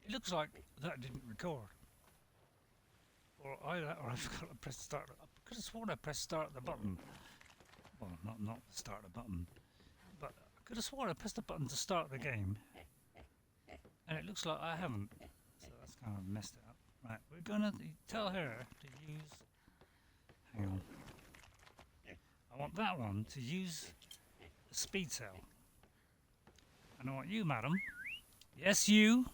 It looks like that didn't record. Or I forgot to press start. I could have sworn I pressed start the button. Well, not start the button, but I could have sworn I pressed the button to start the game, and it looks like I haven't. So that's kind of messed it up. Right, we're gonna tell her to use. Hang on. I want that one to use the speed cell. And I want you, madam. Yes, you.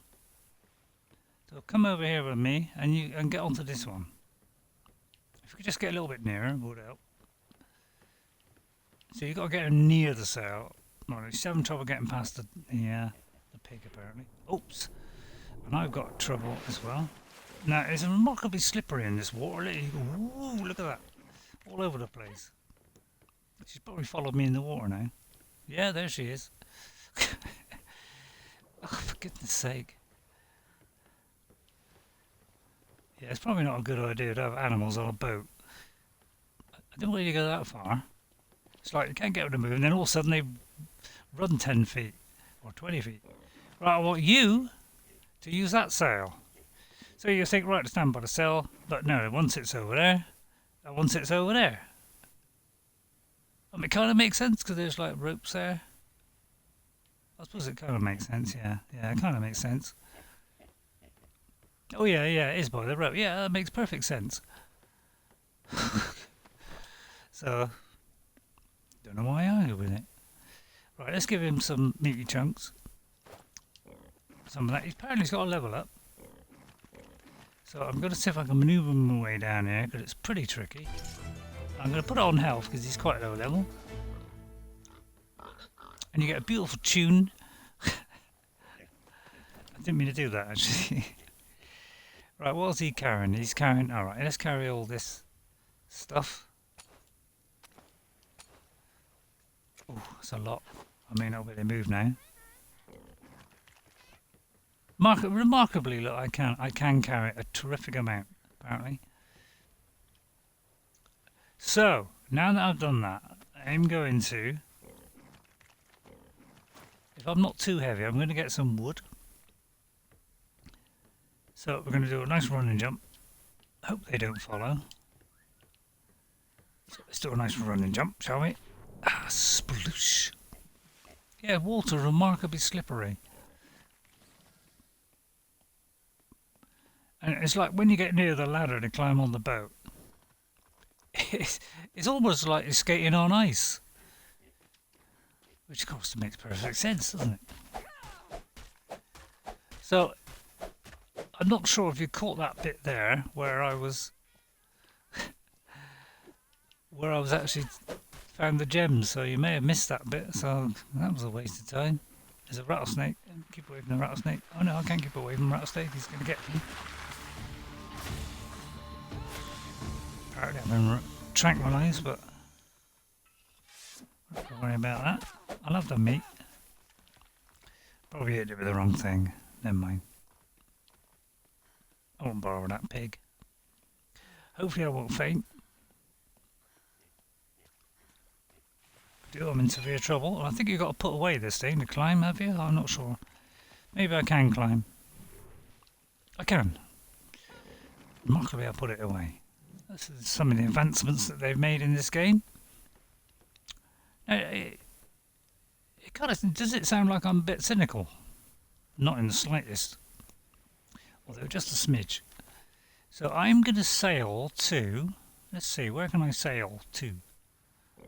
So come over here with me and get onto this one. If you could just get a little bit nearer, it would help. So you've got to get her near the cell. Well, she's having trouble getting past the pig apparently. Oops. And I've got trouble as well. Now it's remarkably slippery in this water. Ooh, look at that. All over the place. She's probably followed me in the water now. Yeah, there she is. Oh, for goodness sake. Yeah, it's probably not a good idea to have animals on a boat. I don't really go that far. It's like you can't get them to move, and then all of a sudden they run 10 feet or 20 feet. Right, I want you to use that sail. So you think, right, to stand by the sail, but no, one sits over there, and one sits over there. I mean, it kind of makes sense because there's like ropes there. I suppose it kind of makes sense, yeah. Yeah, it kind of makes sense. Oh yeah, it is by the rope. Yeah, that makes perfect sense. So, don't know why I argue with it. Right, let's give him some meaty chunks. Some of that. Apparently he's got a level up. So I'm going to see if I can manoeuvre my way down here because it's pretty tricky. I'm going to put it on health because he's quite low level. And you get a beautiful tune. I didn't mean to do that actually. Right, what's he carrying? He's carrying... Alright, let's carry all this stuff. Oh, that's a lot. I may not be able to move now. Remarkably, look, I can carry a terrific amount, apparently. So, now that I've done that, I'm going to... If I'm not too heavy, I'm going to get some wood. So we're going to do a nice run and jump. Hope they don't follow. So let's do a nice run and jump, shall we? Ah, sploosh. Yeah, water remarkably slippery. And it's like when you get near the ladder to climb on the boat, it's almost like you're skating on ice. Which of course makes perfect sense, doesn't it? So, I'm not sure if you caught that bit there where I was actually found the gems, so you may have missed that bit, so that was a waste of time. There's a rattlesnake. Keep away from the rattlesnake. Oh no, I can't keep away from the rattlesnake, he's going to get me. Apparently I've been tranquilised, but don't worry about that. I love the meat. Probably ate it with the wrong thing. Never mind. I won't borrow that pig. Hopefully I won't faint. I'm in severe trouble. I think you've got to put away this thing to climb, have you? I'm not sure. Maybe I can climb. I can. Remarkably, I put it away. This is some of the advancements that they've made in this game. Now, it kind of does it sound like I'm a bit cynical? Not in the slightest. Although just a smidge. So I'm going to sail to... Let's see, where can I sail to?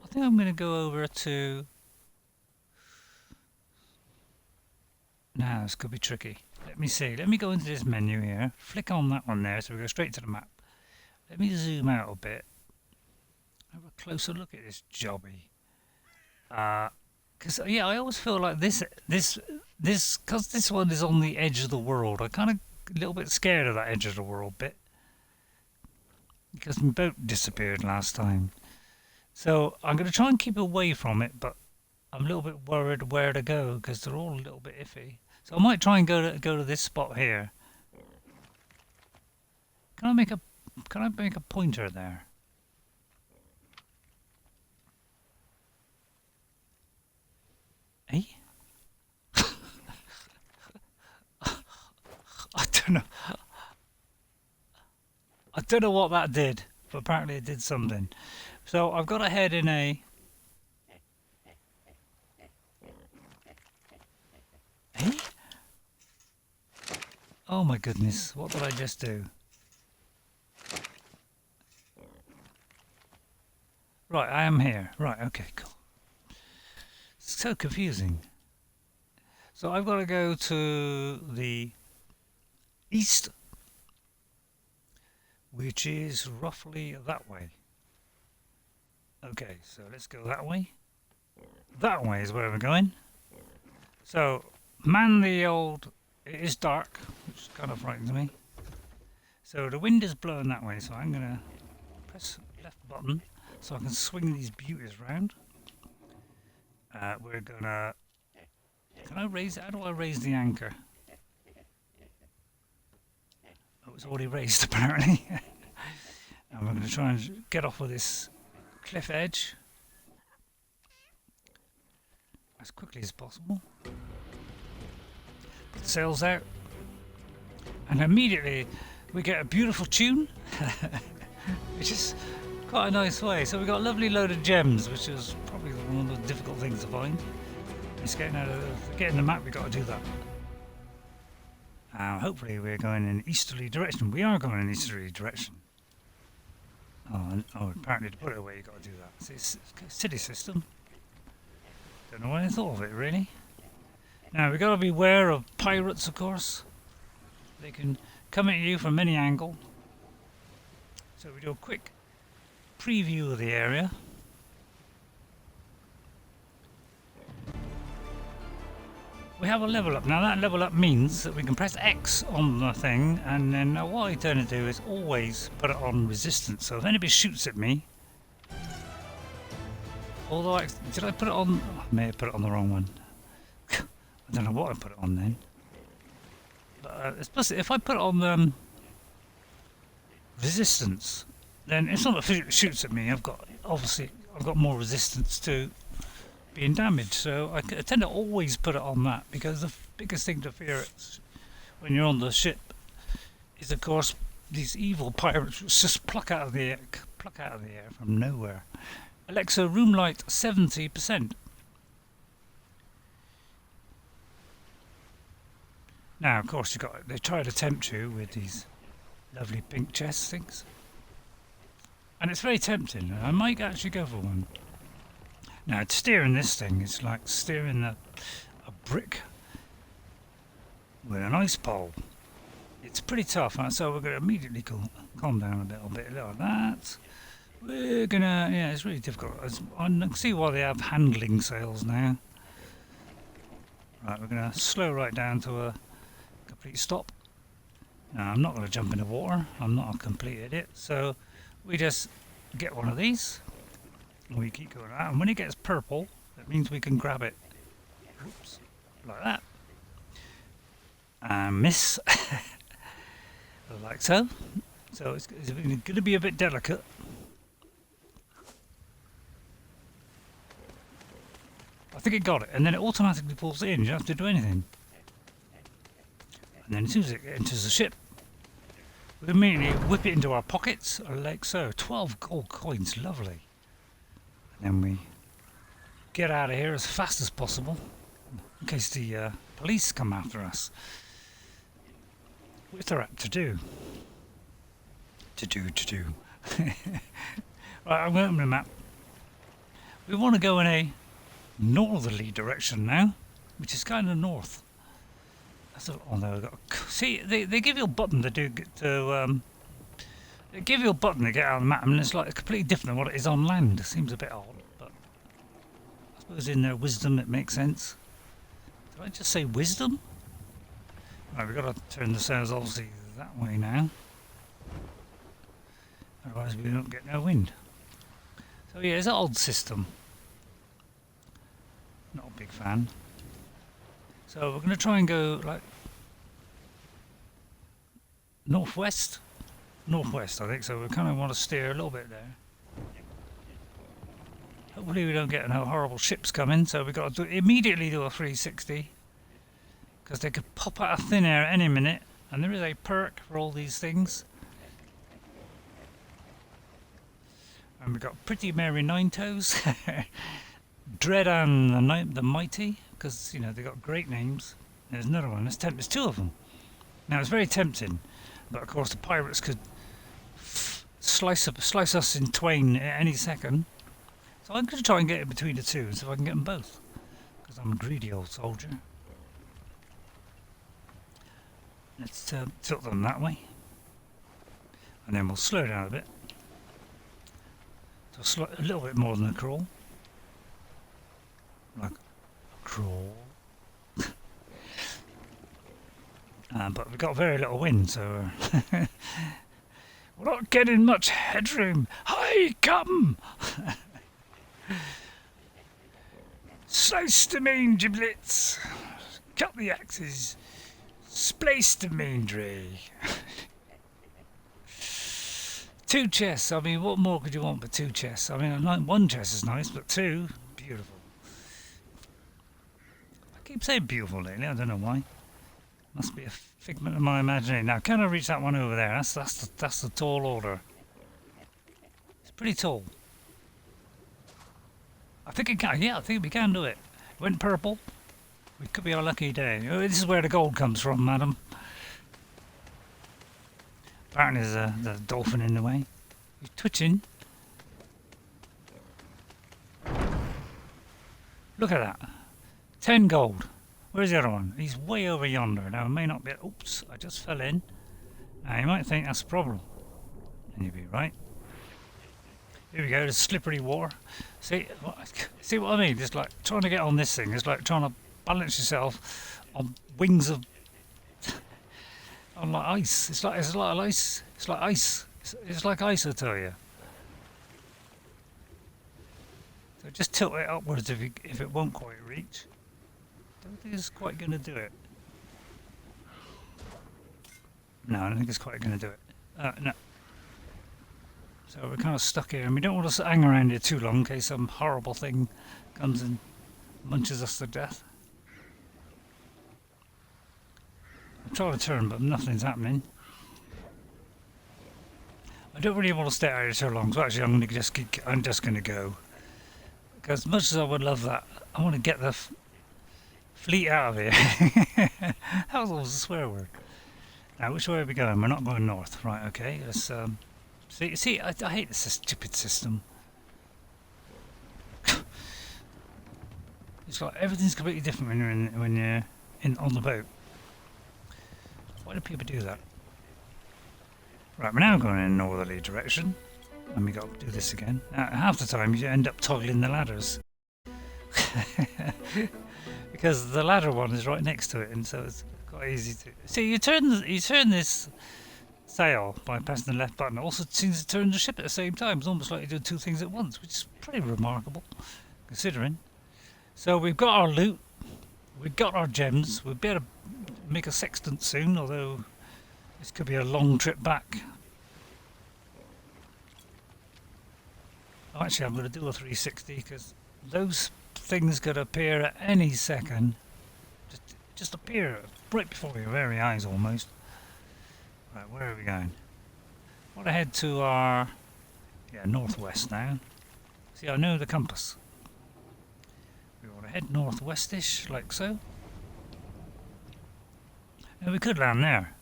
I think I'm going to go over to... Now, this could be tricky. Let me see. Let me go into this menu here. Flick on that one there so we go straight to the map. Let me zoom out a bit. Have a closer look at this jobby. Because yeah, I always feel like this, because this one is on the edge of the world. I'm kind of a little bit scared of that edge of the world bit. Because my boat disappeared last time. So I'm going to try and keep away from it, but I'm a little bit worried where to go because they're all a little bit iffy. So I might try and go to this spot here. Can I make a pointer there? Eh? I don't know. I don't know what that did, but apparently it did something. So I've got to head in a... Eh? Oh my goodness, what did I just do? Right, I am here. Right, okay, cool. It's so confusing. So I've got to go to the east, which is roughly that way. Okay, so let's go that way. That way is where we're going. So, man the old... It is dark, which kind of frightens me. So the wind is blowing that way, so I'm going to press left button so I can swing these beauties round. We're going to... Can I raise it? How do I raise the anchor? Oh, it's already raised apparently. And we're going to try and get off of this cliff edge as quickly as possible. Put the sails out, and immediately we get a beautiful tune, which is quite a nice way. So we got a lovely load of gems, which is probably one of the difficult things to find. It's getting the map. We got to do that. Hopefully we're going in an easterly direction. We are going in an easterly direction. Oh, apparently to put it away you got to do that. It's a city system. Don't know why I thought of it really. Now we've got to be aware of pirates, of course. They can come at you from any angle. So we do a quick preview of the area. We have a level up. Now that level up means that we can press X on the thing, and then what I tend to do is always put it on resistance. So if anybody shoots at me, although did I put it on? I may have put it on the wrong one. I don't know what I put it on then. But especially if I put it on resistance, then if someone shoots at me, I've got more resistance to being damaged, so I tend to always put it on that, because the biggest thing to fear when you're on the ship is, of course, these evil pirates just pluck out of the air from nowhere. Alexa, room light 70%. Now, of course, they try to tempt you with these lovely pink chest things, and it's very tempting. I might actually go for one. Now, steering this thing is like steering a brick with an ice pole. It's pretty tough, so we're going to immediately calm down a little bit like that. We're going to, yeah, it's really difficult. I can see why they have handling sails now. Right, we're going to slow right down to a complete stop. Now, I'm not going to jump in the water. I'm not a complete idiot. So we just get one of these. We keep going out, and when it gets purple, that means we can grab it. Oops, like that. And miss. Like so. So it's going to be a bit delicate. I think it got it, and then it automatically pulls it in. You don't have to do anything. And then as soon as it enters the ship, we immediately whip it into our pockets, like so. 12 gold coins, lovely. And then we get out of here as fast as possible in case the police come after us. Which they're apt to do. Right, I'm going to open the map. We want to go in a northerly direction now, which is kind of north. See, they give you a button they give you a button to get out of the map, and it's like completely different than what it is on land. It seems a bit odd, but I suppose in their wisdom it makes sense. Did I just say wisdom? Right, we've got to turn the sails obviously that way now. Otherwise we don't get no wind. So yeah, it's an odd system. Not a big fan. So we're going to try and go like northwest, I think. So we kind of want to steer a little bit there. Hopefully we don't get no horrible ships coming. So we've got to immediately do a 360, because they could pop out of thin air any minute And there is a perk for all these things. And we've got Pretty Mary Ninetoes, Dreadan the Mighty, because you know they got great names. There's another one. There's two of them. Now it's very tempting, but of course the pirates could slice us in twain at any second. So I'm going to try and get in between the two and see if I can get them both, because I'm a greedy old soldier. Let's tilt them that way, and then we'll slow down a bit. So a little bit more than a crawl. Like a crawl. But we've got very little wind, so we're not getting much headroom. Hi, come! Slice the main giblets, cut the axes, splice the main dray. 2 chests, I mean, what more could you want but 2 chests? I mean, one chest is nice, but 2, beautiful. I keep saying beautiful lately, I don't know why. Must be a figment of my imagination. Now, can I reach that one over there? That's the tall order. It's pretty tall. I think it can. Yeah, I think we can do it. It went purple. It could be our lucky day. Oh, this is where the gold comes from, madam. Apparently there's a dolphin in the way. He's twitching. Look at that. 10 gold. Where's the other one? He's way over yonder. Now, it may not be... Oops, I just fell in. Now, you might think that's a problem. And you'd be right. Here we go, the slippery water. See what I mean? It's like trying to get on this thing. It's like trying to balance yourself on wings of... on like ice. It's like ice. It's like ice. It's like ice, I tell you. So just tilt it upwards if it won't quite reach. Don't think it's quite going to do it. No, I don't think it's quite going to do it. No. So we're kind of stuck here, and we don't want to hang around here too long in case some horrible thing comes and munches us to death. I'm trying to turn, but nothing's happening. I don't really want to stay out here too long, so actually I'm just going to go. Because as much as I would love that, I want to get the fleet out of here. That was always a swear word. Now, which way are we going? We're not going north. Right, okay. Let's, see, I hate this stupid system. It's like everything's completely different when you're on the boat. Why do people do that? Right, we're now going in a northerly direction. And we got to do this again. Half the time you end up toggling the ladders. Because the ladder one is right next to it, and so it's quite easy to... See, you turn this sail by pressing the left button. It also seems to turn the ship at the same time. It's almost like you do 2 things at once, which is pretty remarkable, considering. So we've got our loot. We've got our gems. We'll be able to make a sextant soon, although this could be a long trip back. Actually, I'm going to do a 360 because those things could appear at any second. Just appear right before your very eyes almost. Right, where are we going? I want to head to our northwest now. See, I know the compass. We want to head northwestish, like so. And we could land there.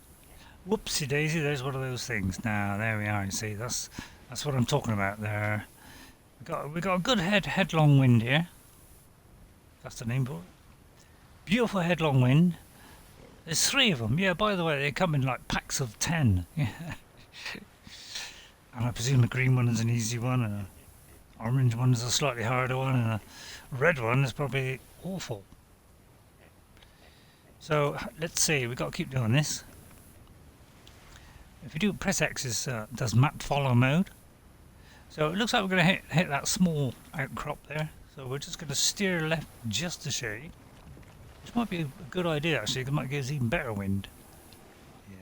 Whoopsie daisy, there's one of those things. Now, there we are, you see, that's what I'm talking about there. We got a good headlong wind here. That's the name for it. Beautiful headlong wind. There's 3 of them. Yeah, by the way, they come in like packs of 10. Yeah. And I presume the green one is an easy one, and an orange one is a slightly harder one, and a red one is probably awful. So let's see. We've got to keep doing this. If you do press X, does map follow mode. So it looks like we're going to hit that small outcrop there. So we're just going to steer left just a shade. Which might be a good idea actually, because it might give us even better wind.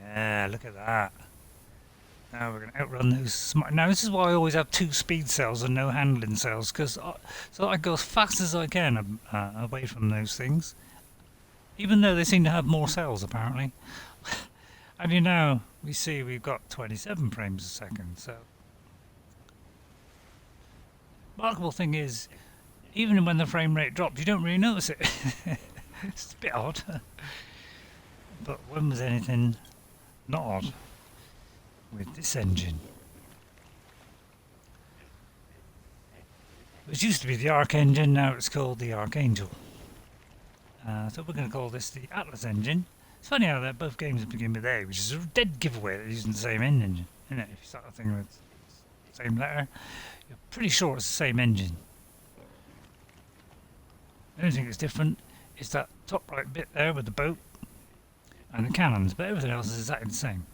Yeah, look at that. Now we're going to outrun those. Now this is why I always have 2 speed cells and no handling cells, because so I go as fast as I can away from those things. Even though they seem to have more cells apparently. And you know, we see we've got 27 frames a second, so. Remarkable thing is, even when the frame rate drops, you don't really notice it. It's a bit odd. But when was anything not odd with this engine? It used to be the Arc engine, now it's called the Archangel. So we're going to call this the Atlas engine. It's funny how that both games begin with A, which is a dead giveaway that they're using the same engine, isn't it? If you start a thing with the same letter, you're pretty sure it's the same engine. The only thing that's different is that top right bit there with the boat and the cannons, but everything else is exactly the same.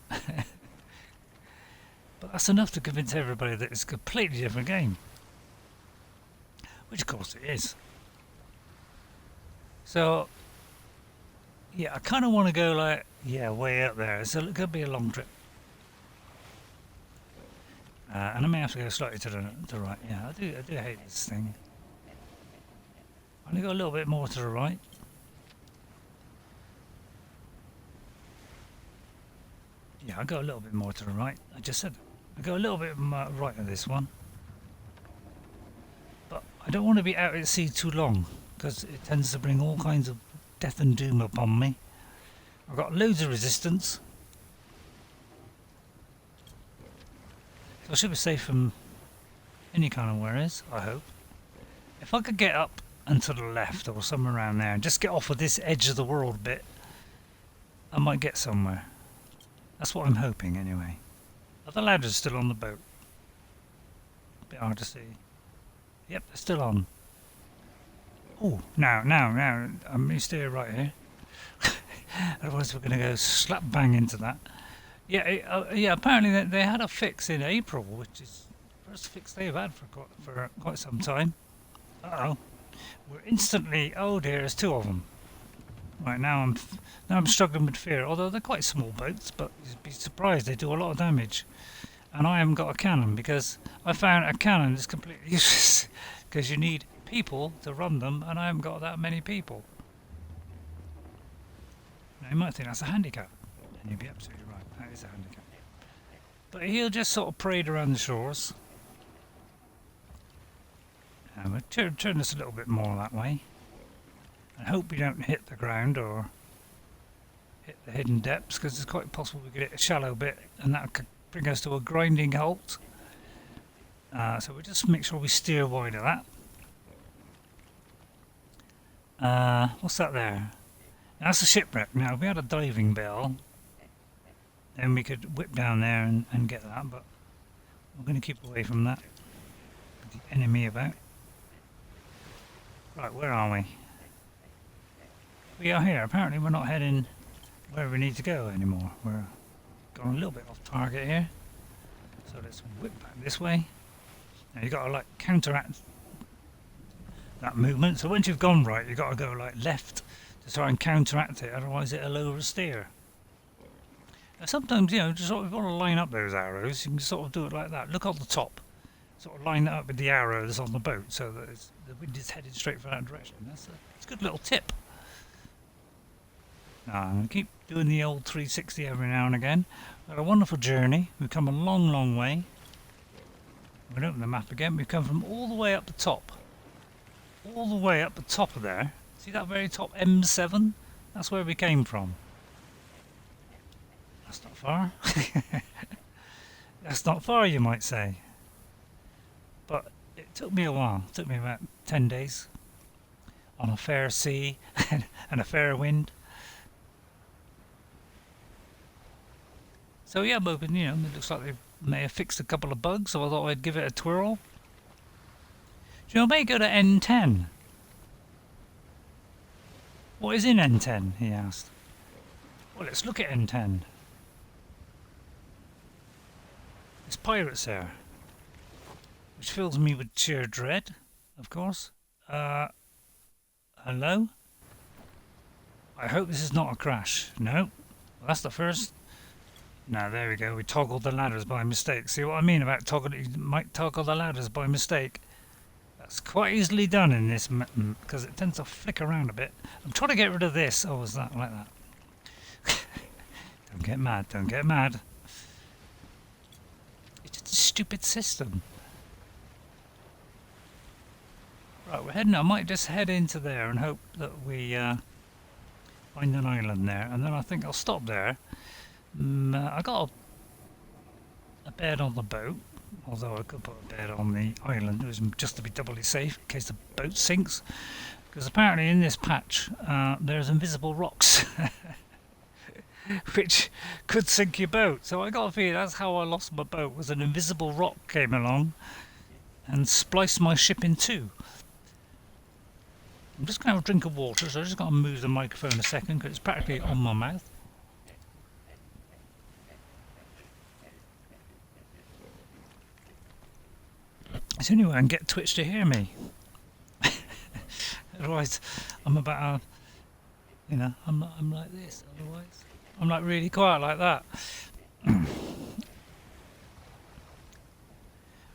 But that's enough to convince everybody that it's a completely different game. Which of course it is. So, yeah, I kind of want to go like, yeah, way up there. So it could be a long trip. And I may have to go slightly to the right. Yeah, I do hate this thing. I'm going to go a little bit more to the right. Yeah, I go a little bit more to the right. I just said I go a little bit right of this one. But I don't want to be out at sea too long, because it tends to bring all kinds of death and doom upon me. I've got loads of resistance. So I should be safe from any kind of worries, I hope. If I could get up and to the left or somewhere around there and just get off of this edge of the world bit, I might get somewhere. That's what I'm hoping anyway. Are the ladders still on the boat? A bit hard to see. Yep, they're still on. Oh, now, I'm going to stay right here. Otherwise we're going to go slap bang into that. Yeah, yeah. Apparently they had a fix in April, which is the first fix they've had for quite some time. Uh-oh. We're instantly. Oh dear, there's two of them. Right now I'm struggling with fear. Although they're quite small boats, but you'd be surprised they do a lot of damage. And I haven't got a cannon because I found a cannon is completely useless because you need people to run them, and I haven't got that many people. Now you might think that's a handicap, and you'd be absolutely right. That is a handicap. But he'll just sort of parade around the shores. And we'll turn this a little bit more that way. And hope we don't hit the ground or hit the hidden depths, because it's quite possible we could hit a shallow bit and that could bring us to a grinding halt. So we'll just make sure we steer wide of that. What's that there? That's a shipwreck. Now, if we had a diving bell, then we could whip down there and get that, but we're going to keep away from that. With the enemy about. Right, where are we? We are here. Apparently we're not heading where we need to go anymore. We're going a little bit off target here. So let's whip back this way. Now you've got to like counteract that movement. So once you've gone right, you've got to go like left to try and counteract it, otherwise it'll oversteer. Now sometimes, you know, just sort of got to line up those arrows. You can sort of do it like that. Look on the top. Sort of line it up with the arrow that's on the boat so that the wind is headed straight for that direction. That's a good little tip. Now, I'm going to keep doing the old 360 every now and again. We've had a wonderful journey. We've come a long, long way. We'll open the map again. We've come from all the way up the top. All the way up the top of there. See that very top M7? That's where we came from. That's not far. That's not far, you might say. But it took me a while. It took me about 10 days on a fair sea and a fair wind. So yeah, I'm hoping, you know, it looks like they may have fixed a couple of bugs, so I thought I'd give it a twirl. Do you know, I may go to N10. What is in N10, he asked. Well, let's look at N10. There's pirates there, which fills me with sheer dread, of course. Hello? I hope this is not a crash. No. Well, that's the first. Now, there we go. We toggled the ladders by mistake. See what I mean about toggling? You might toggle the ladders by mistake. That's quite easily done in this, because it tends to flick around a bit. I'm trying to get rid of this. Oh, is that like that? Don't get mad, don't get mad. It's just a stupid system. Right, we're heading. I might just head into there and hope that we find an island there, and then I think I'll stop there. I got a bed on the boat, although I could put a bed on the island. It was just to be doubly safe in case the boat sinks. Because apparently in this patch there's invisible rocks which could sink your boat. So I got a feeling that's how I lost my boat, was an invisible rock came along and spliced my ship in two. I'm just going to have a drink of water, so I just got to move the microphone a second because it's practically on my mouth. It's the only way I can get Twitch to hear me. Otherwise, I'm about, you know, I'm like this. Otherwise, I'm like really quiet like that.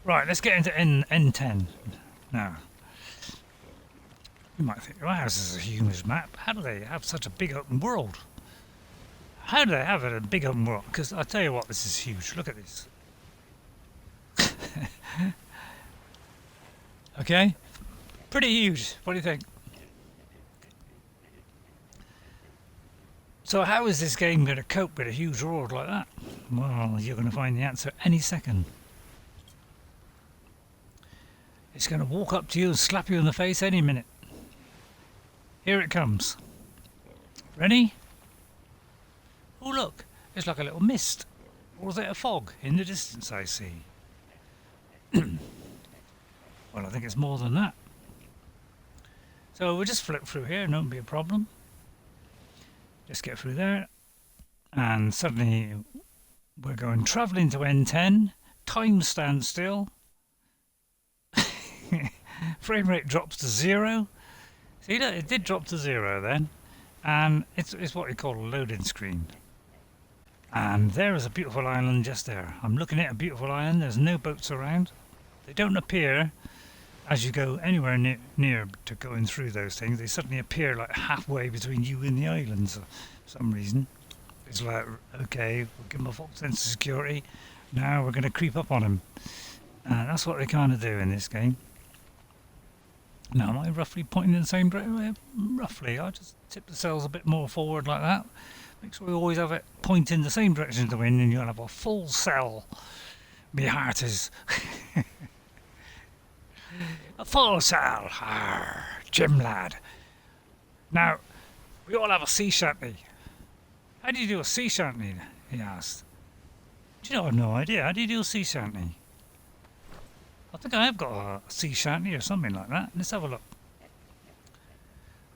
Right, let's get into N10 now. You might think, wow, this is a huge map. How do they have such a big open world? How do they have it a big open world? Because I tell you what, this is huge. Look at this. Okay, pretty huge. What do you think? So how is this game going to cope with a huge world like that? Well, you're going to find the answer any second. It's going to walk up to you and slap you in the face any minute. Here it comes. Ready? Oh look, it's like a little mist. Or is it a fog? In the distance I see. Well, I think it's more than that. So we'll just flip through here, no be a problem. Just get through there. And suddenly we're going travelling to N10. Time stands still. Frame rate drops to 0. See, look, it did drop to 0 then. And it's what we call a loading screen. And there is a beautiful island just there. I'm looking at a beautiful island. There's no boats around. They don't appear as you go anywhere near to going through those things. They suddenly appear like halfway between you and the islands for some reason. It's like, okay, we'll give him a false sense of security. Now we're going to creep up on him. That's what they kind of do in this game. Now, am I roughly pointing in the same direction? Roughly. I'll just tip the sails a bit more forward like that. Make sure we always have it point in the same direction of the wind, and you'll have a full sail. Me heart is... A full sail. Arr, Jim lad. Now, we all have a sea shanty. How do you do a sea shanty? He asked. Do you know, I have no idea. How do you do a sea shanty? I think I have got a sea shanty or something like that. Let's have a look.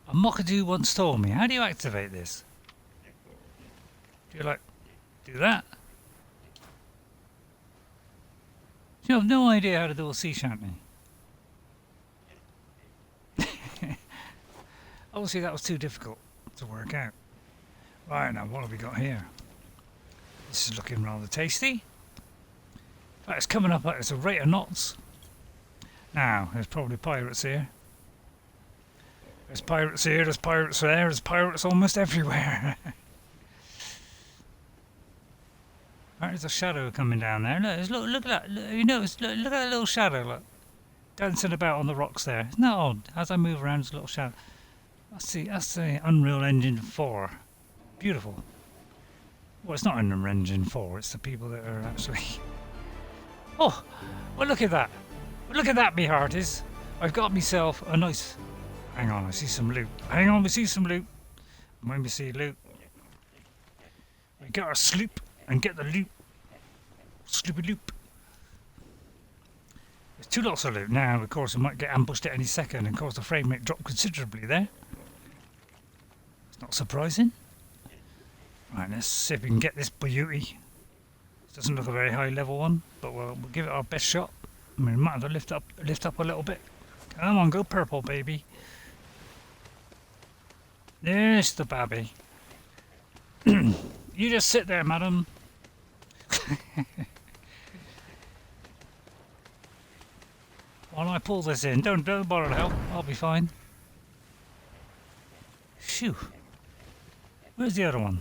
A mockadoo once told me. How do you activate this? Do you like do that? You have no idea how to do a sea shanty. Obviously that was too difficult to work out. Right, now what have we got here? This is looking rather tasty. Right, it's coming up at a rate of knots. Now, there's probably pirates here. There's pirates here, there's pirates there, there's pirates almost everywhere. Right, there's a shadow coming down there. Look at that. You notice, look at that little shadow, look. Dancing about on the rocks there. Isn't that odd? As I move around, there's a little shadow. That's the Unreal Engine 4. Beautiful. Well, it's not Unreal Engine 4, it's the people that are actually... Oh, well look at that. Look at that, me hearties. I've got myself a nice... Hang on, I see some loot. Hang on, we see some loot. When we see loot, we get our sloop and get the loot. Sloopy loop. There's 2 lots of loot. Now, of course, we might get ambushed at any second, and of course the frame rate dropped considerably there. It's not surprising. Right, let's see if we can get this beauty. Doesn't look a very high level one, but we'll give it our best shot. I mean, we might have to lift up a little bit. Come on, go purple, baby. There's the babby. You just sit there, madam. While I pull this in, don't bother to help. I'll be fine. Phew. Where's the other one?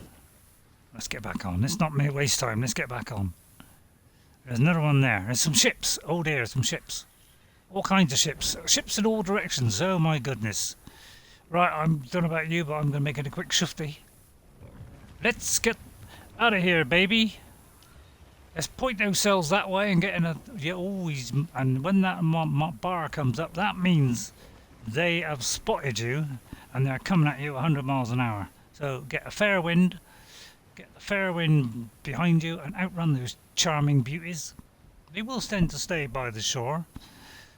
Let's get back on. Let's not waste time. Let's get back on. There's another one there. There's some ships. Oh dear, some ships. All kinds of ships. Ships in all directions. Oh my goodness. Right, I don't know about you, but I'm going to make it a quick shifty. Let's get out of here, baby. Let's point ourselves that way and get in a... Yeah, always. And when that bar comes up, that means they have spotted you and they're coming at you 100 miles an hour. So get a fair wind. Get the fair wind behind you and outrun those charming beauties. They will tend to stay by the shore.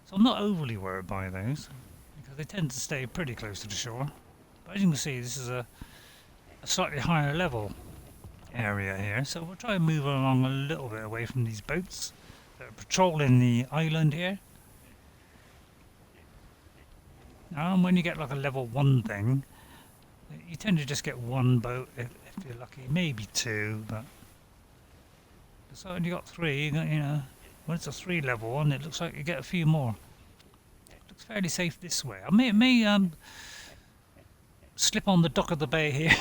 So I'm not overly worried by those, because they tend to stay pretty close to the shore. But as you can see, this is a slightly higher level area here, so we'll try and move along a little bit away from these boats that are patrolling the island here. Now when you get like a level 1 thing, you tend to just get one boat if you're lucky, maybe 2, but so when you got 3, you got, you know, when it's a 3 level one, it looks like you get a few more. It looks fairly safe this way. I may slip on the dock of the bay here.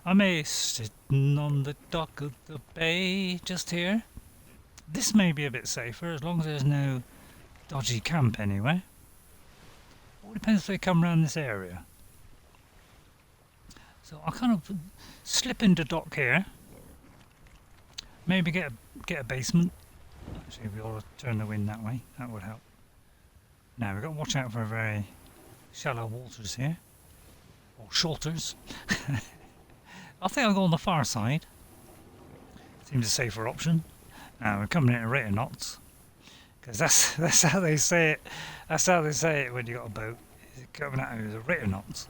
I may sit on the dock of the bay just here. This may be a bit safer as long as there's no dodgy camp anywhere. All depends if they come around this area. So I'll kind of slip into dock here. Maybe get a basement. Actually, we ought to turn the wind that way. That would help. Now we've got to watch out for very shallow waters here, or shoulders. I think I'll go on the far side. Seems a safer option. Now we're coming in at rate of knots, because that's how they say it. That's how they say it when you got a boat. It's coming at you as a rate of knots.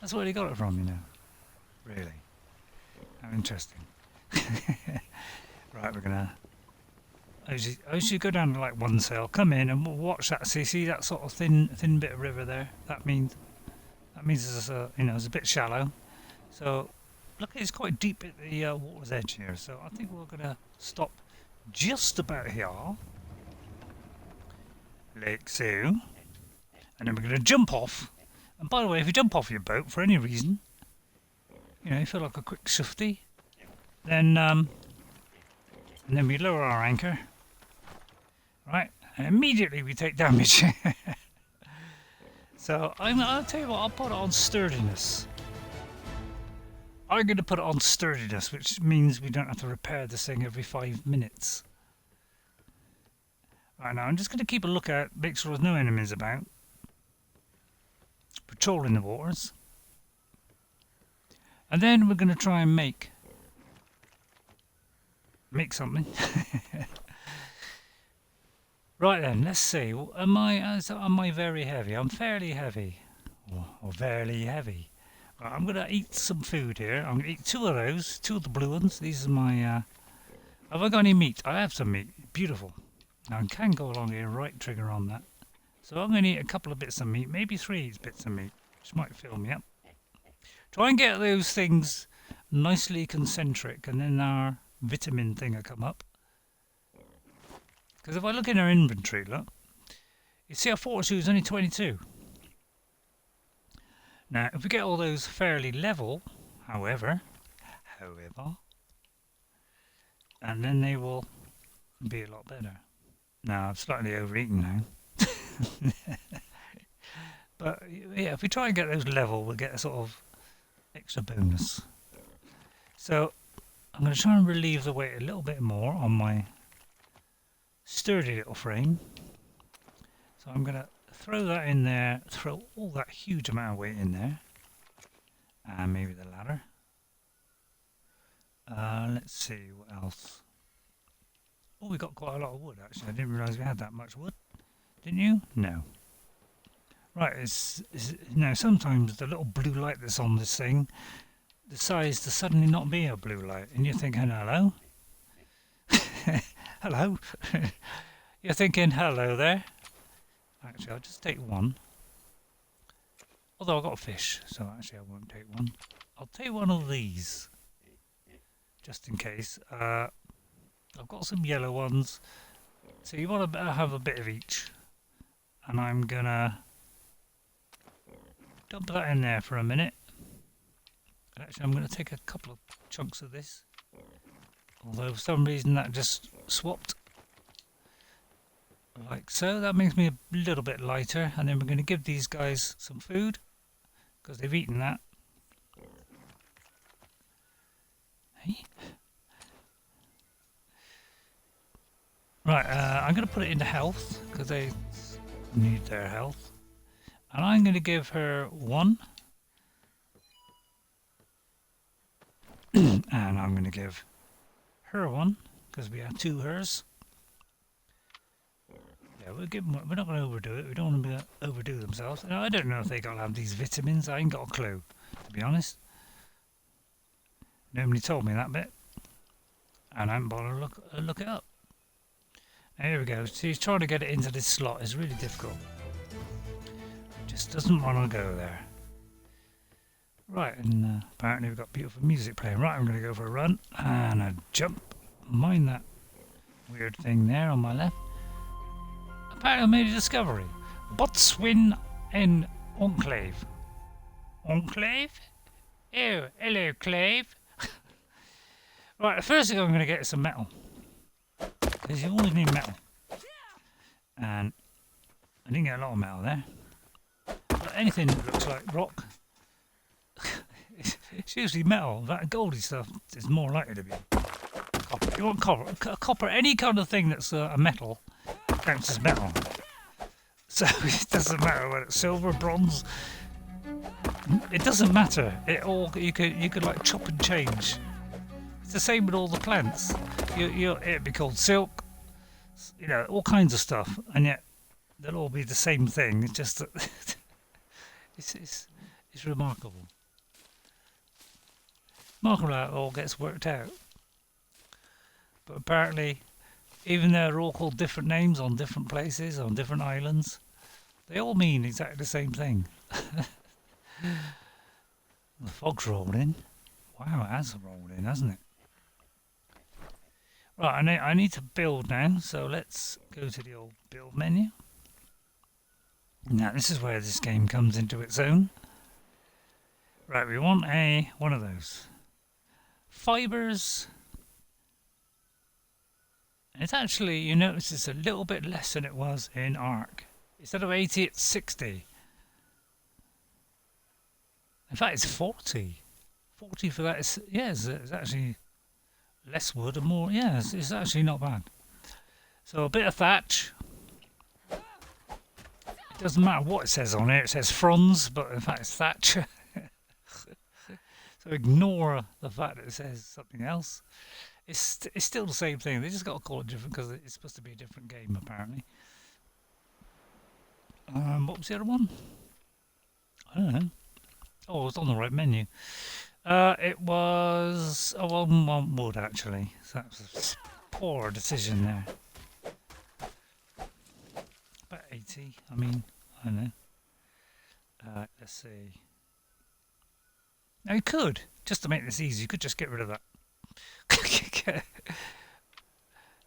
That's where they got it from, you know. Really. How interesting. Right, we're gonna. I should go down to like one sail, come in and watch that. See that sort of thin bit of river there. That means it's it's a bit shallow. So look, it's quite deep at the water's edge here. So I think we're gonna stop just about here, like so, and then we're gonna jump off. And by the way, if you jump off your boat for any reason, you know, you feel like a quick shifty, then we lower our anchor, right, and immediately we take damage. So I'll tell you what, I'll put it on sturdiness. I'm going to put it on sturdiness, which means we don't have to repair this thing every 5 minutes. Right, now I'm just going to keep a lookout, make sure there's no enemies about, patrolling the waters, and then we're going to try and make something. Right then, let's see. Am I very heavy? I'm fairly heavy, or fairly heavy. Right, I'm going to eat some food here. I'm going to eat 2 of those, 2 of the blue ones. These are my. Have I got any meat? I have some meat. Beautiful. Now I can go along here, right trigger on that. So I'm going to eat a couple of bits of meat, maybe 3 bits of meat, which might fill me up. Try and get those things nicely concentric, and then our vitamin thing will come up. Because if I look in our inventory, look, you see our fortitude is only 22. Now, if we get all those fairly level, however, and then they will be a lot better. Now, I've slightly overeaten now. But yeah, if we try and get those level, we'll get a sort of extra bonus. So I'm going to try and relieve the weight a little bit more on my sturdy little frame. So I'm going to throw that in there, throw all that huge amount of weight in there, and maybe the ladder. Let's see what else. Oh, we got quite a lot of wood actually. I didn't realise we had that much wood. Didn't you? No. Right, now sometimes the little blue light that's on this thing decides to suddenly not be a blue light, and you're thinking, hello? Hello? You're thinking, hello there? Actually, I'll just take 1. Although I've got a fish, so actually I won't take 1. I'll take 1 of these, just in case. I've got some yellow ones, so you want to have a bit of each. And I'm gonna dump that in there for a minute, Actually, I'm going to take a couple of chunks of this. Although for some reason that just swapped. Like so. That makes me a little bit lighter. And then we're going to give these guys some food. Because they've eaten that. Hey? Right, I'm going to put it into health. Because they need their health. And I'm going to give her 1. And I'm going to give her 1. Because we have 2 hers. Yeah, we're not going to overdo it. We don't want them to overdo themselves. Now, I don't know if they got to have these vitamins. I ain't got a clue, to be honest. Nobody told me that bit. And I haven't bothered to look it up. Now, here we go. So he's trying to get it into this slot. It's really difficult. Just doesn't want to go there. Right, and apparently we've got beautiful music playing. Right, I'm going to go for a run and a jump. Mind that weird thing there on my left. Apparently I made a discovery. Botswin and Enclave. Enclave? Oh, hello, Clave. Right, the first thing I'm going to get is some metal. Because you always need metal. And I didn't get a lot of metal there. But anything that looks like rock, it's usually metal. That goldy stuff is more likely to be copper. You want copper? Copper, any kind of thing that's a metal counts as metal. So it doesn't matter whether it's silver, bronze. It doesn't matter. It all you could like chop and change. It's the same with all the plants. It'd be called silk, you know, all kinds of stuff, and yet they'll all be the same thing. It's just that it's remarkable. Remarkable how it all gets worked out. But apparently, even though they're all called different names on different places, on different islands, they all mean exactly the same thing. The fog's rolled in. Wow, it has rolled in, hasn't it? Right, I need to build now, so let's go to the old build menu. Now, this is where this game comes into its own. Right, we want one of those. Fibres. It's actually, you notice it's a little bit less than it was in Ark. Instead of 80, it's 60. In fact, it's 40. 40 for that is, yes, it's actually less wood and more, yeah, it's actually not bad. So a bit of thatch. It doesn't matter what it says on it says fronds, but in fact it's thatch. So ignore the fact that it says something else. It's still the same thing. They just got to call it different because it's supposed to be a different game, apparently. What was the other one? I don't know. Oh, it's on the right menu. It was one wood, actually. So that was a poor decision there. About 80. I mean, I don't know. Let's see. Now you could, just to make this easy, you could just get rid of that.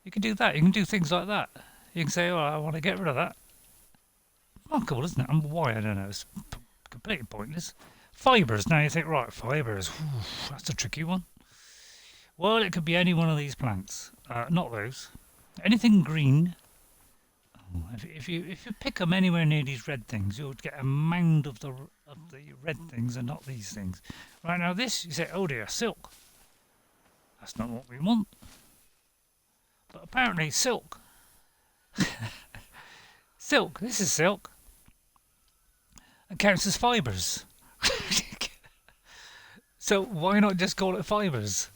You can do that. You can do things like that. You can say, "Oh, I want to get rid of that." Oh, cool, isn't it? Why? I don't know. It's completely pointless. Fibres. Now you think, right, fibres. That's a tricky one. Well, it could be any one of these plants. Not those. Anything green. Oh, if you pick them anywhere near these red things, you'll get a mound of the red things and not these things. Right now, this you say, oh dear, silk. That's not what we want. But apparently, silk. Silk. This is silk. It counts as fibres. So why not just call it fibres?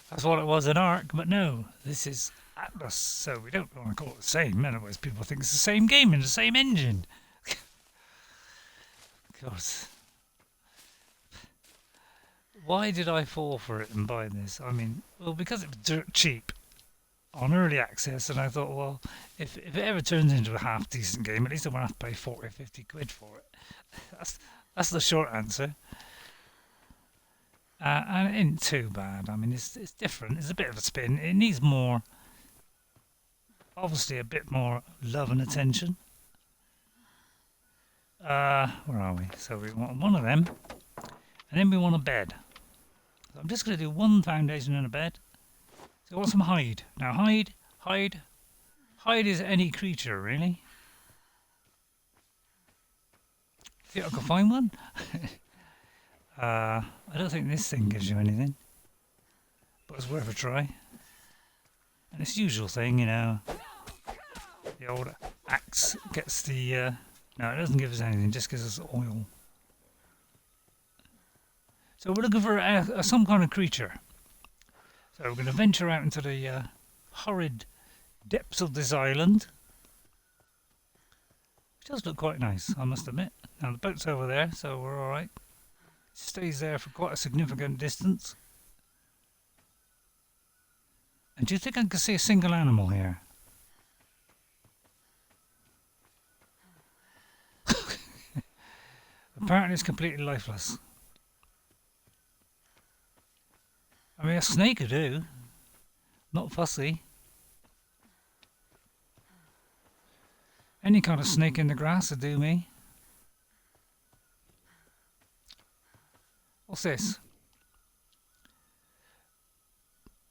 That's what it was in Ark, but no, this is Atlas, so we don't want to call it the same. Otherwise, people think it's the same game in the same engine. God. Why did I fall for it and buy this? I mean, well, because it was dirt cheap on early access, and I thought, well, if it ever turns into a half decent game, at least I won't have to pay 40 or 50 quid for it. That's the short answer. And it ain't too bad. I mean, it's different. It's a bit of a spin. It needs more, obviously a bit more love and attention. Where are we? So we want one of them, and then we want a bed. So I'm just going to do one foundation and a bed. So I want some hide. Now hide is any creature really. See if I can find one. I don't think this thing gives you anything, but it's worth a try. And it's the usual thing, you know. The old axe gets the... no, it doesn't give us anything, just gives us oil. So we're looking for some kind of creature. So we're going to venture out into the horrid depths of this island. Which does look quite nice, I must admit. Now the boat's over there, so we're alright. It stays there for quite a significant distance. And do you think I can see a single animal here? Apparently it's completely lifeless. I mean, a snake would do. Not fussy. Any kind of snake in the grass would do me. What's this?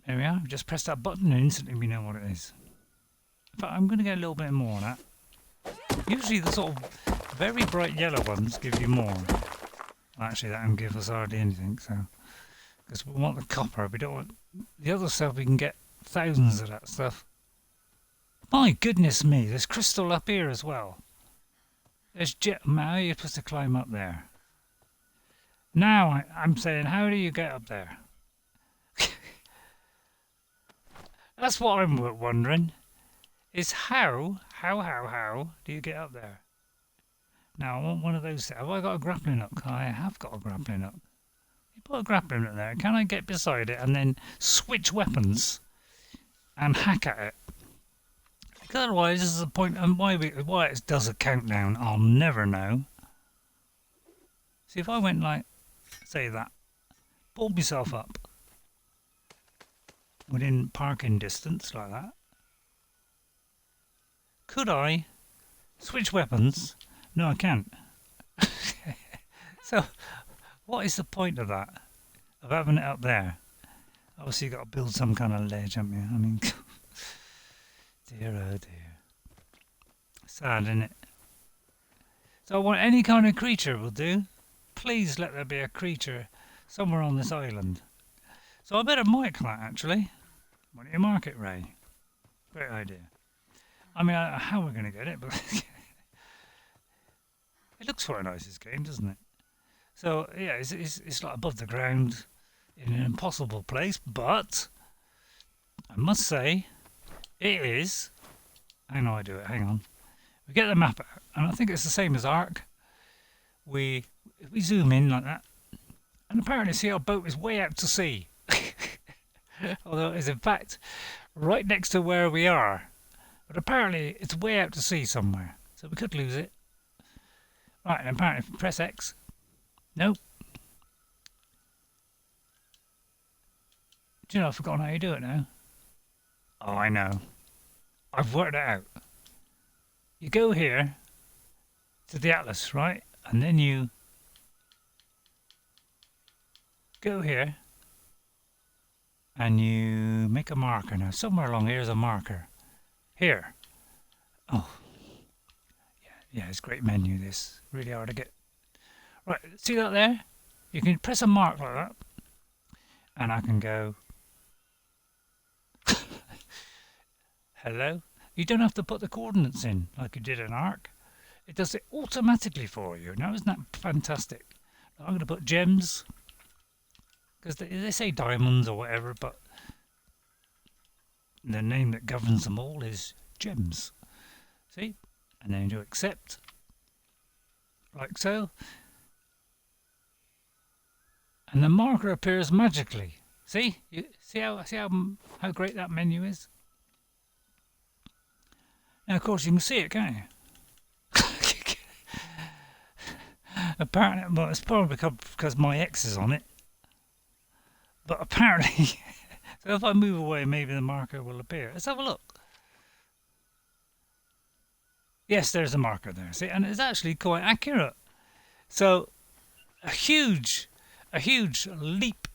There we are. Just press that button and instantly we know what it is. In fact, I'm going to get a little bit more on that. Usually the sort of very bright yellow ones give you more. Well, actually, that don't give us hardly anything, so... Because we want the copper, we don't want... The other stuff, we can get thousands of that stuff. My goodness me, there's crystal up here as well. There's jet... How are you supposed to climb up there? Now, I'm saying, how do you get up there? That's what I'm wondering. Is how do you get up there? Now, I want one of those. Have I got a grappling hook? I have got a grappling hook. You put a grappling hook there. Can I get beside it and then switch weapons and hack at it? Because otherwise, this is the point. And why it does a countdown, I'll never know. See, if I went like, say that, pulled myself up within parking distance like that, could I switch weapons? No, I can't. So, what is the point of that? Of having it up there? Obviously, you've got to build some kind of ledge, haven't you? I mean, dear oh dear. Sad, isn't it? So, I want any kind of creature will do. Please let there be a creature somewhere on this island. So, I better mark that actually. Why don't you mark it, Ray? Great idea. I mean, I don't know how we're going to get it, but it looks quite nice, this game, doesn't it? So, yeah, it's like above the ground in an impossible place, but I must say, it is. I know I do it, hang on. We get the map out, and I think it's the same as Ark. We zoom in like that, and apparently see our boat is way out to sea. Although it's in fact right next to where we are. But apparently it's way out to sea somewhere. So we could lose it. Right, and apparently if we press X. Nope. Do you know, I've forgotten how you do it now. Oh, I know. I've worked it out. You go here to the atlas, right? And then you go here and you make a marker. Now, somewhere along here is a marker. Here. Oh. Yeah, it's a great menu, this. Really hard to get. Right, see that there? You can press a mark like that. And I can go. Hello? You don't have to put the coordinates in like you did in Ark. It does it automatically for you. Now, isn't that fantastic? I'm going to put gems. Because they say diamonds or whatever, but the name that governs them all is gems. See? And then you do accept. Like so. And the marker appears magically. See? You see how great that menu is? Now, of course, you can see it, can't you? Apparently, well, it's probably because my X is on it. But apparently, so if I move away, maybe the marker will appear. Let's have a look. Yes, there's a marker there. See, and it's actually quite accurate. So, a huge leap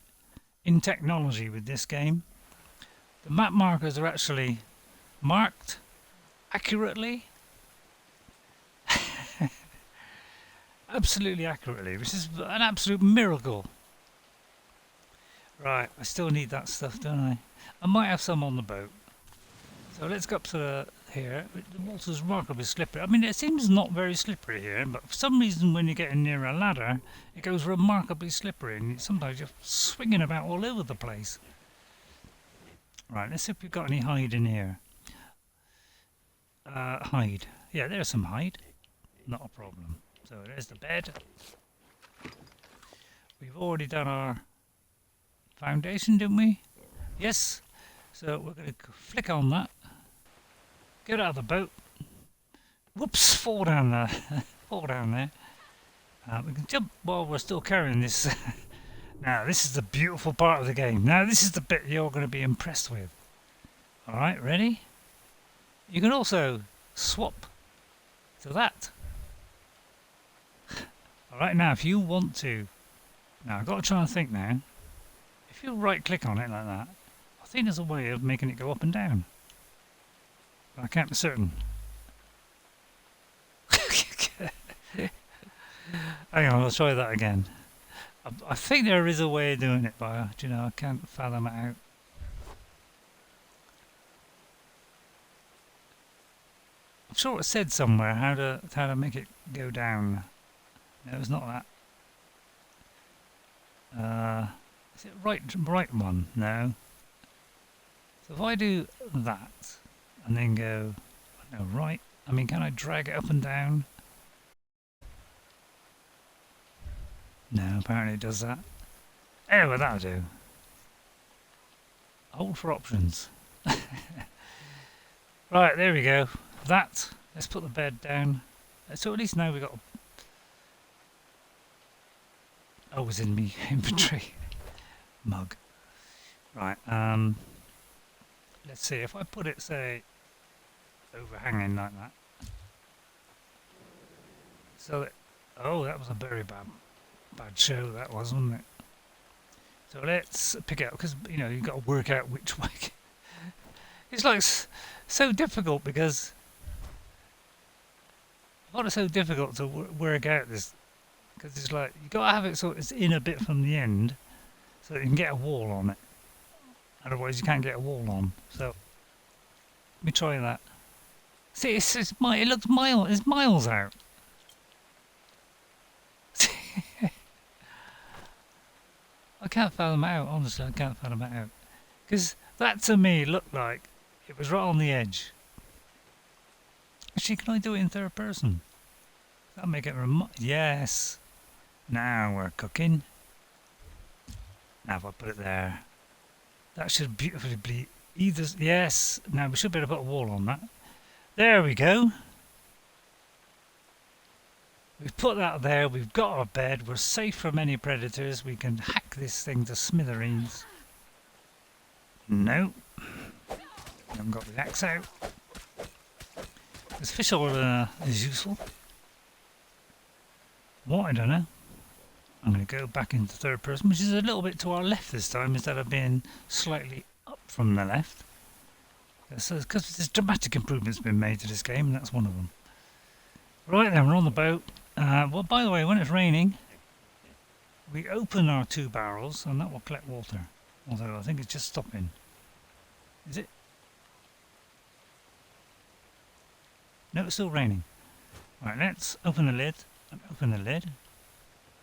in technology with this game. The map markers are actually marked accurately. Absolutely accurately, which is an absolute miracle. Right, I still need that stuff, don't I? I might have some on the boat. So let's go up to here. The water's remarkably slippery. I mean, it seems not very slippery here, but for some reason when you're getting near a ladder, it goes remarkably slippery, and sometimes you're swinging about all over the place. Right, let's see if we've got any hide in here. Hide. Yeah, there's some hide. Not a problem. So there's the bed. We've already done our foundation, didn't we? Yes. So we're going to flick on that. Get out of the boat. Whoops, fall down there. Fall down there. We can jump while we're still carrying this. Now, this is the beautiful part of the game. Now, this is the bit you're going to be impressed with. Alright, ready? You can also swap to that. Alright, now, if you want to... Now, I've got to try and think now. If you right-click on it like that, I think there's a way of making it go up and down. But I can't be certain. Hang on, I'll try that again. I think there is a way of doing it, but you know, I can't fathom it out. I'm sure it said somewhere how to make it go down. No, it's not that. Is it right one? No. So if I do that and then go no, right, I mean, can I drag it up and down? No, apparently it does that. Anyway, that'll do. Hold for options. Right, there we go. That. Let's put the bed down. So at least now we've got... Oh, it's in me inventory. Mug. Right, let's see, if I put it, say, overhanging like that. So that... Oh, that was a very bad show, that was, wasn't it? So let's pick it up, because, you know, you've got to work out which way. It's like so difficult, because I find it so difficult to work out this, because it's like, you've got to have it so it's in a bit from the end, so that you can get a wall on it. Otherwise you can't get a wall on. So, let me try that. See, it looks miles out. I can't fathom it out, honestly, I can't fathom it out. Because that to me looked like it was right on the edge. Actually, can I do it in third person? That'll make it yes! Now we're cooking. Now if I put it there, that should beautifully be either, yes! Now we should be able to put a wall on that. There we go! We've put that there, we've got our bed, we're safe from any predators, we can hack this thing to smithereens. No. I haven't got the axe out. This fish oil is useful. What? I don't know. I'm going to go back into third person, which is a little bit to our left this time, instead of being slightly up from the left. Because there's dramatic improvements been made to this game, and that's one of them. Right then, we're on the boat. Well, by the way, when it's raining, we open our 2 barrels, and that will collect water. Although I think it's just stopping. Is it? No, it's still raining. Right, let's open the lid, and open the lid,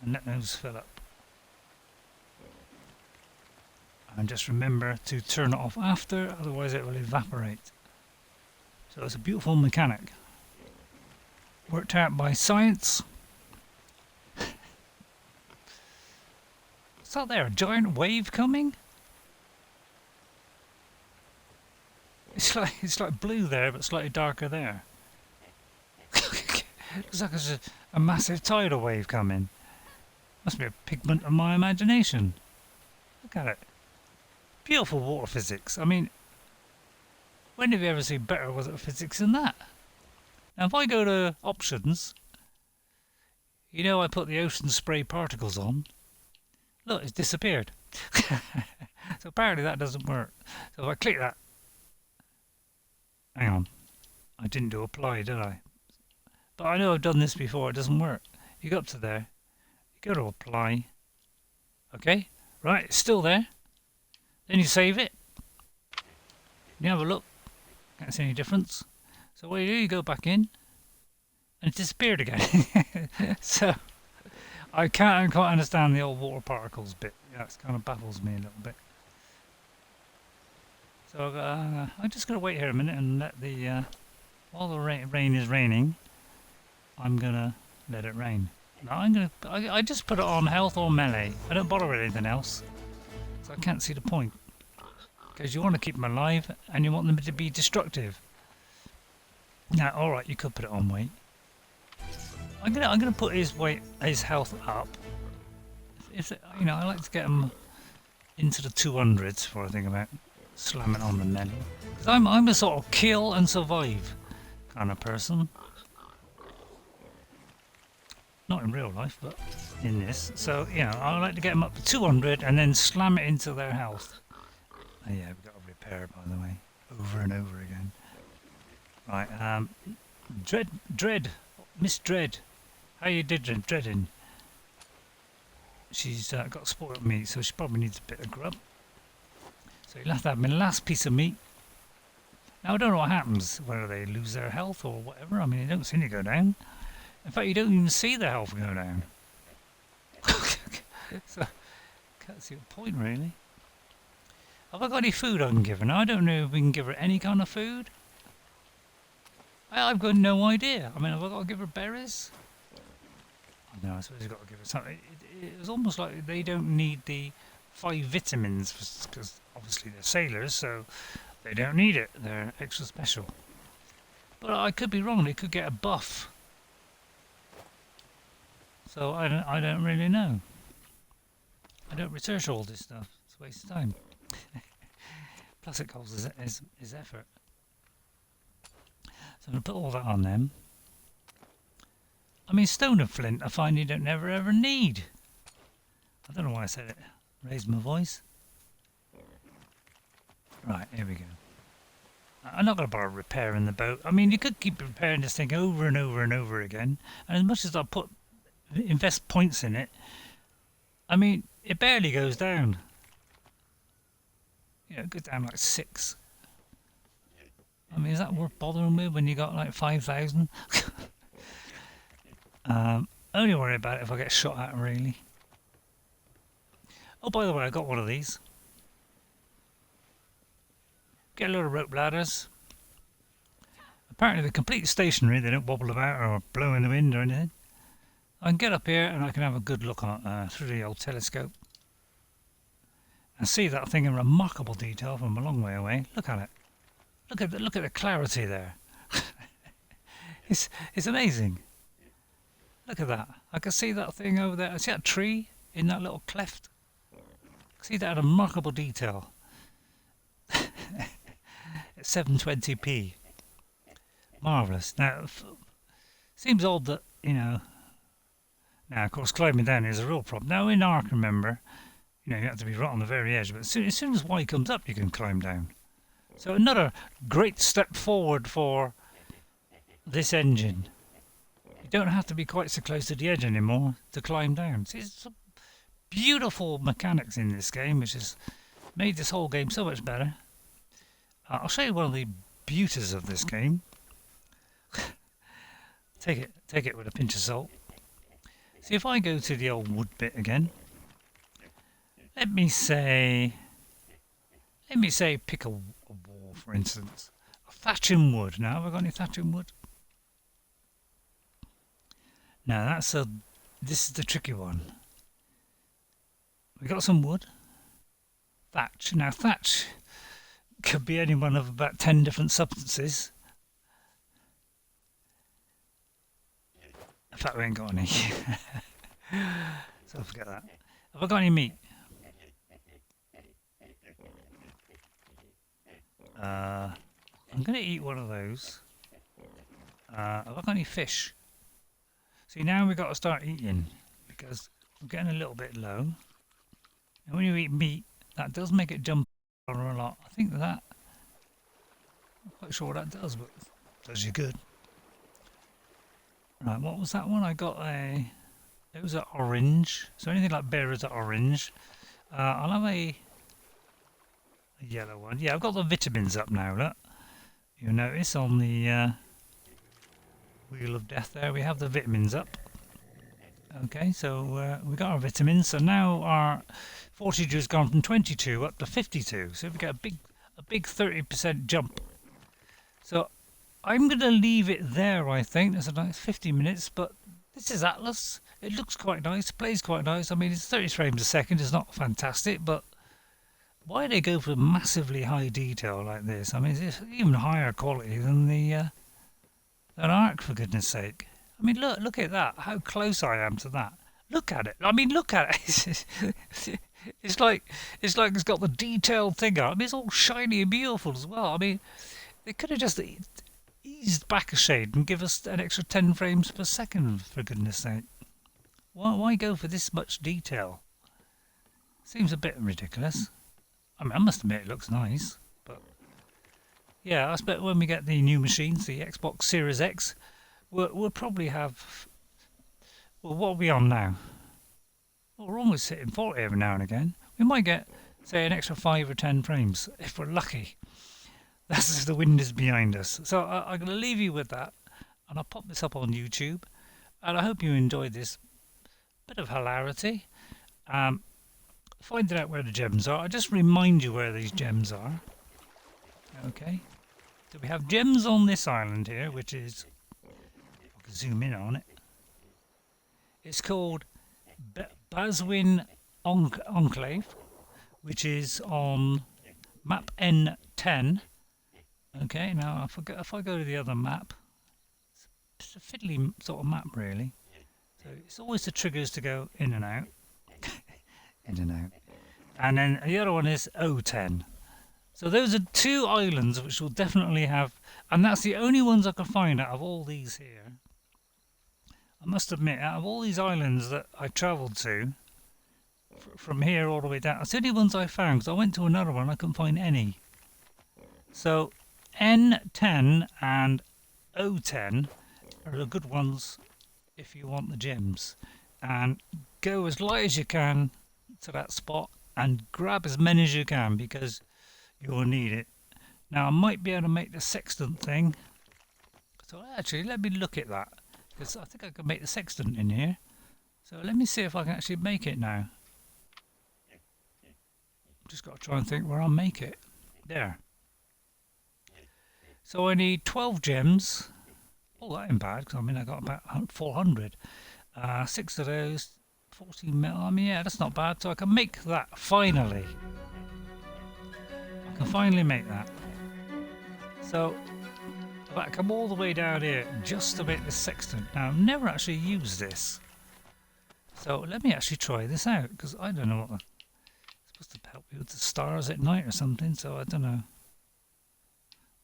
and let those fill up. And just remember to turn it off after, otherwise it will evaporate. So it's a beautiful mechanic. Worked out by science. What's that there? A giant wave coming? It's like blue there, but slightly darker there. Looks like there's a massive tidal wave coming. Must be a pigment of my imagination. Look at it. Beautiful water physics. I mean, when have you ever seen better water physics than that? Now if I go to options, you know I put the ocean spray particles on. Look, it's disappeared. So apparently that doesn't work. So if I click that, hang on, I didn't do apply, did I? But I know I've done this before, it doesn't work. You go up to there, you go to apply, okay, right, it's still there. Then you save it, you have a look, can't see any difference. So what you do, you go back in, and it disappeared again. So I can't quite understand the old water particles bit. Yeah, it kind of baffles me a little bit. So I'm just going to wait here a minute and let the while the rain is raining, I'm gonna let it rain. Now I just put it on health or melee. I don't bother with anything else, so I can't see the point. Because you want to keep them alive and you want them to be destructive. Now, all right, you could put it on weight. I'm gonna put his health up. You know, I like to get him into the 200s before I think about slamming on the melee. Because I'm a sort of kill and survive kind of person. Not in real life, but in this. So, you know, I like to get them up to 200 and then slam it into their health. Oh yeah, we've got to repair, by the way, over and over again. Right, Miss Dread, how you dreading? She's got spoiled meat, so she probably needs a bit of grub. So you'll have to have my last piece of meat. Now I don't know what happens, whether they lose their health or whatever. I mean, they don't seem to go down. In fact, you don't even see the health go down. So, can't see the point really. Have I got any food I can give her? Now, I don't know if we can give her any kind of food. I've got no idea. I mean, have I got to give her berries? No, I suppose you've got to give her something. It's almost like they don't need the 5 vitamins, because obviously they're sailors, so they don't need it. They're extra special. But I could be wrong. They could get a buff. So I don't really know. I don't research all this stuff. It's a waste of time. Plus it costs his effort. So I'm going to put all that on them. I mean, stone and flint I find you don't never ever need. I don't know why I said it. Raise my voice. Right, here we go. I'm not going to bother repairing the boat. I mean, you could keep repairing this thing over and over and over again. And as much as I invest points in it, I mean, it barely goes down. You know, it goes down like 6. I mean, is that worth bothering with when you got like 5,000? Only worry about it if I get shot at, really. Oh, by the way, I got one of these. Get a load of rope ladders. Apparently they're completely stationary, they don't wobble about or blow in the wind or anything. I can get up here and I can have a good look on through the old telescope and see that thing in remarkable detail from a long way away. Look at it. Look at the clarity there. It's amazing. Look at that. I can see that thing over there. I see that tree in that little cleft. I can see that in remarkable detail. At 720p. Marvellous. Now, seems odd that, you know. Now, of course, climbing down is a real problem. Now, in Ark, remember, you know, you have to be right on the very edge, but as soon as Y comes up, you can climb down. So another great step forward for this engine. You don't have to be quite so close to the edge anymore to climb down. See, it's some beautiful mechanics in this game, which has made this whole game so much better. I'll show you one of the beauties of this game. Take it with a pinch of salt. See, if I go to the old wood bit again, let me say pick a wall, for instance. Thatching wood. Now, have I got any thatching wood? Now, this is the tricky one. We got some wood. Thatch. Now, thatch could be any one of about 10 different substances. In fact, we ain't got any. So forget that. Have I got any meat? I'm going to eat one of those. Have I got any fish? See, now we've got to start eating because I'm getting a little bit low. And when you eat meat, that does make it jump a lot. I think that, I'm quite sure what that does, but it does you good. Right, what was that one? I got it was an orange. So anything like bear is an orange. I'll have a yellow one. Yeah, I've got the vitamins up now, look. You'll notice on the Wheel of Death there, we have the vitamins up. Okay, so we got our vitamins. So now our fortitude has gone from 22 up to 52. So we get a big 30% jump. So I'm going to leave it there, I think. There's a nice 50 minutes, but this is Atlas. It looks quite nice, plays quite nice. I mean, it's 30 frames a second. It's not fantastic, but why do they go for massively high detail like this? I mean, it's even higher quality than the than Ark, for goodness sake. I mean, look at that. How close I am to that. Look at it. I mean, look at it. It's like it's got the detailed thing out. I mean, it's all shiny and beautiful as well. I mean, they could have just eased back a shade and give us an extra 10 frames per second, for goodness sake. Why go for this much detail? Seems a bit ridiculous. I mean, I must admit it looks nice, but yeah, I expect when we get the new machines, the Xbox Series X, we'll probably have. Well, what are we on now? Well, we're almost hitting 40 every now and again. We might get, say, an extra 5 or 10 frames if we're lucky. That's as the wind is behind us. So I'm going to leave you with that, and I'll pop this up on YouTube, and I hope you enjoyed this bit of hilarity. Finding out where the gems are. I just remind you where these gems are. Okay. So we have gems on this island here, which is, I can zoom in on it. It's called Baswin Enclave, which is on map N10. Okay, now if I go to the other map, it's a fiddly sort of map really. So it's always the triggers to go in and out. In and out. And then the other one is O10. So those are two islands which will definitely have, and that's the only ones I can find out of all these here. I must admit, out of all these islands that I travelled to, from here all the way down, it's the only ones I found, because I went to another one, I couldn't find any. So N10 and O10 are the good ones if you want the gems. And go as light as you can to that spot and grab as many as you can, because you will need it. Now I might be able to make the sextant thing. So actually let me look at that, because I think I can make the sextant in here. So let me see if I can actually make it now. Just got to try and think where I'll make it. There. So I need 12 gems. Oh, that ain't bad, because I mean I got about 400. 6 of those, 14 metal. I mean, yeah, that's not bad. So I can make that finally. I can finally make that. So I've got to come all the way down here just to make the sextant. Now I've never actually used this. So let me actually try this out, because I don't know what it's supposed to help you with the stars at night or something. So I don't know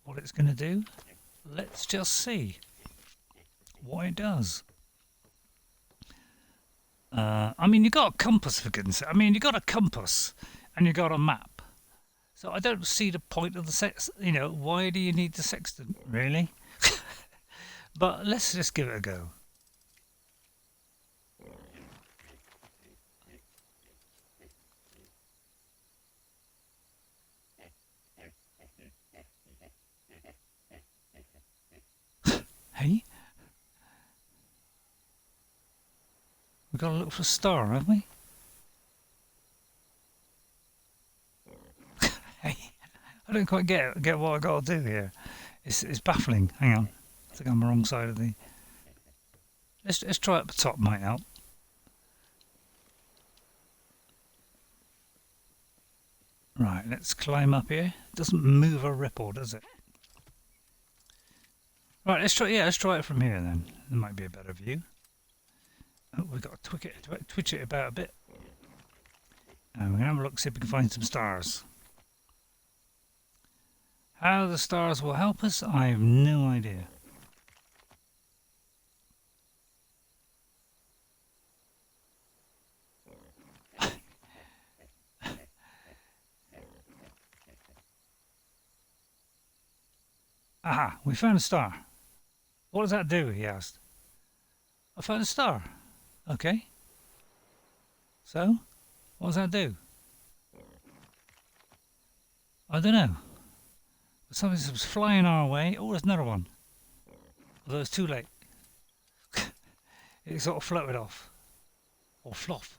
what it's going to do. Let's just see what it does. I mean, you got a compass, for goodness sake. I mean, you got a compass and you got a map. So I don't see the point of the you know, why do you need the sextant, really? But let's just give it a go. Hey? We've got to look for a star, haven't we? Hey, I don't quite get what I got to do here. It's baffling. Hang on, I think I'm on the wrong side of the. Let's try at the top. Might help. Right, let's climb up here. It doesn't move a ripple, does it? Right, let's try. Yeah, let's try it from here then. There might be a better view. Oh, we've got to twitch it about a bit. And we're going to have a look, see if we can find some stars. How the stars will help us, I have no idea. Aha, we found a star. What does that do? He asked. I found a star. Okay. So, what does that do? I don't know. Something was flying our way. Oh, there's another one. Although it's too late. It sort of floated off. Or floff.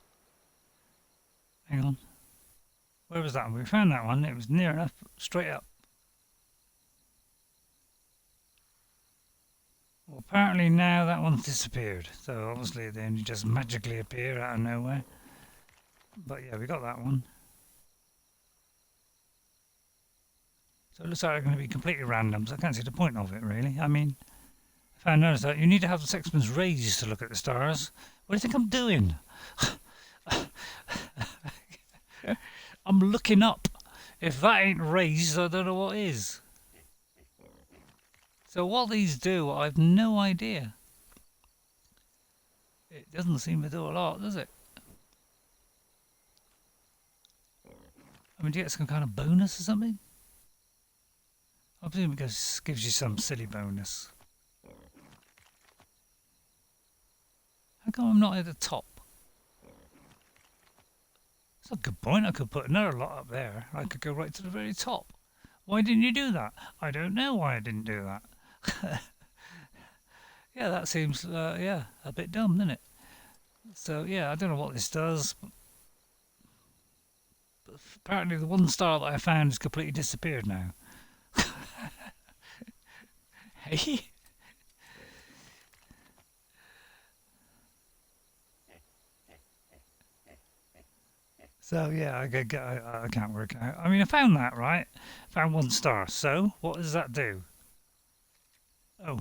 Hang on. Where was that one? We found that one. It was near enough. Straight up. Well, apparently now that one's disappeared. So obviously they only just magically appear out of nowhere. But yeah, we got that one. So it looks like they're going to be completely random, so I can't see the point of it, really. I mean, if I notice that, you need to have the sextants raised to look at the stars. What do you think I'm doing? I'm looking up. If that ain't raised, I don't know what is. So what these do, I've no idea. It doesn't seem to do a lot, does it? I mean, do you get some kind of bonus or something? I presume it gives you some silly bonus. How come I'm not at the top? That's a good point. I could put another lot up there. I could go right to the very top. Why didn't you do that? I don't know why I didn't do that. Yeah, that seems, yeah, a bit dumb, doesn't it? So, yeah, I don't know what this does. But apparently the one star that I found has completely disappeared now. Hey? So yeah, I can't work out. I mean, I found that, right? Found one star. So what does that do? Oh,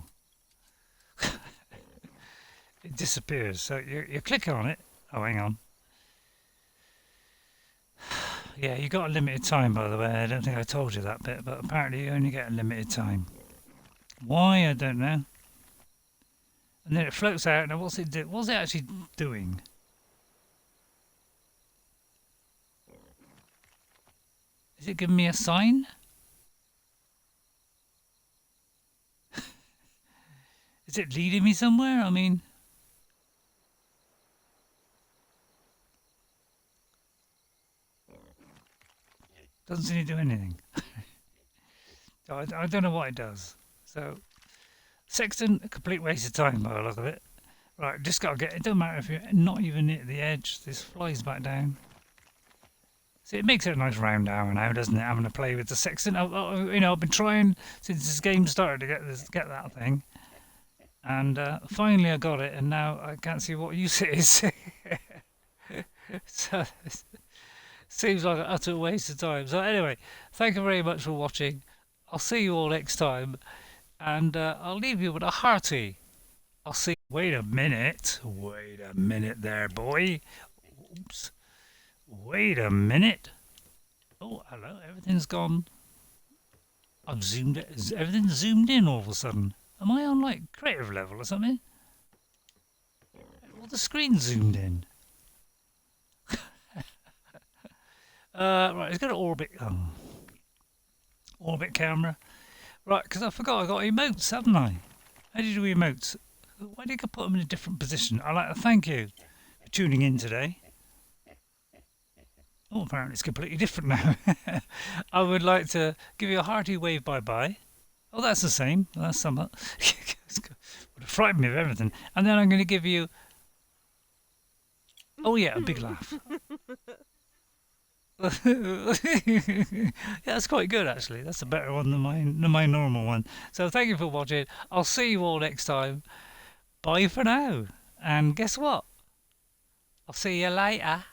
it disappears. So you click on it. Oh, hang on. Yeah, you got a limited time, by the way. I don't think I told you that bit, but apparently you only get a limited time. Why? I don't know. And then it floats out. Now, what's it do? What's it actually doing? Is it giving me a sign? Is it leading me somewhere? I mean, doesn't seem to do anything. I don't know what it does. So, sextant, a complete waste of time by the look of it. Right, just got to get it. Don't matter if you're not even at the edge. This flies back down. See, it makes it a nice round hour now, doesn't it? Having to play with the sextant. You know, I've been trying since this game started to get that thing, and finally I got it, and now I can't see what use it is. So it seems like an utter waste of time. So anyway, thank you very much for watching. I'll see you all next time, and I'll leave you with a hearty. I'll see. Wait a minute there, boy. Oops. Wait a minute. Oh, hello. Everything's gone. I've zoomed it. Everything's zoomed in all of a sudden. Am I on like creative level or something? Well, the screen's zoomed in. Right, let's go to orbit. Orbit camera. Right, because I forgot I got emotes, haven't I? How do you do emotes? Why did I put them in a different position? I'd like to thank you for tuning in today. Oh, apparently it's completely different now. I would like to give you a hearty wave bye-bye. Oh, that's the same. That's somewhat. Would have frightened me of everything. And then I'm going to give you... Oh, yeah, a big laugh. Yeah, that's quite good, actually. That's a better one than my normal one. So thank you for watching. I'll see you all next time. Bye for now. And guess what? I'll see you later.